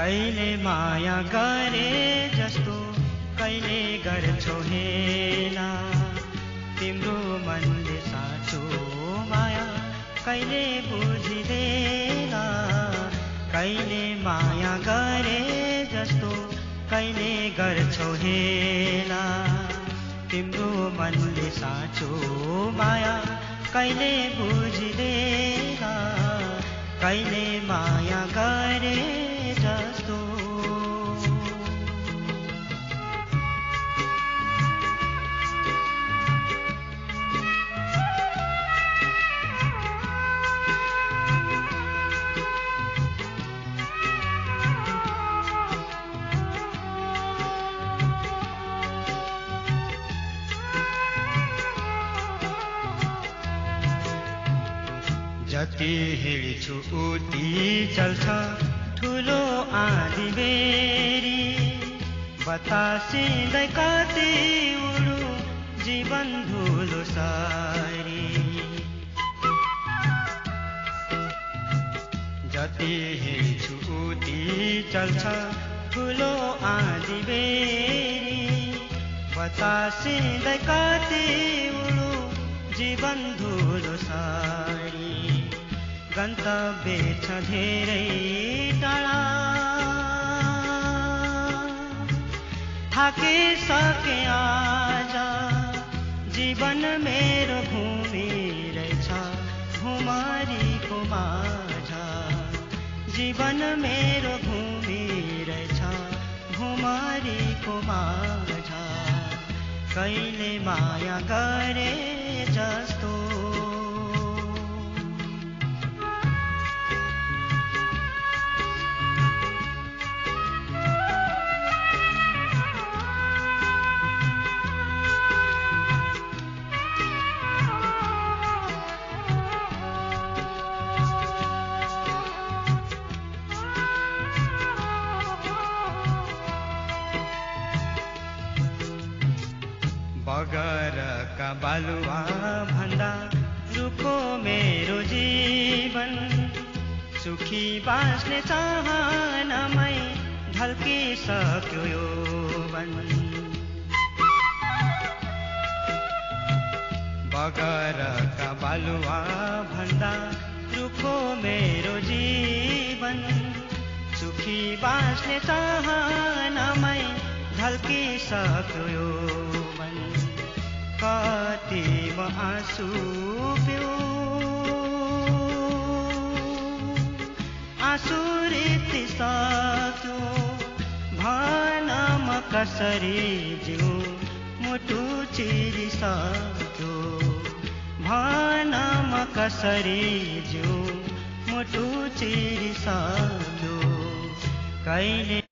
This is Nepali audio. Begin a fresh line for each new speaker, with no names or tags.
कहिले माया गरे जस्तो कहिले गर्छौ हेला तिम्रो मनले साँचो माया कहिले बुझिदेला कहिले माया गरे जस्तो कहिले गर्छौ हेला तिम्रो मनले साँचो माया कहिले बुझिदेला कहिले माया गरे जस्तो जति हिँड्छु उति चल्छ ठुलो आँधी बेरी बतासिँदै कति उडु जीवन धुलो सारी जति हिँड्छु उति चल्छ ठुलो आँधी बेरी बतासिँदै कति उडु जीवन धुलो सारी गन्तव्य छ धेरै टाढा थाकिसके आज जीवन मेरो भूमि रहेछ भुमरीको माझ जीवन मेरो भूमि रहेछ भुमरीको माझ कहिले माया गरे जस्तो बगरका बालुवा भन्दा रुखो मेरो जीवन सुखी बाँच्ने चाहनामै ढल्किसक्यो यो वन बगरका बालुवा भन्दा रुखो मेरो जीवन सुखी बाँच्ने चाहनामै ढल्किसक्यो यो मन कति म आँसु पिउ आँसु रित्तिसक्यो भन म कसरी जिउ मुटु चिरिसक्यो भन म कसरी जिउ मुटु चिरिसक्यो कहिले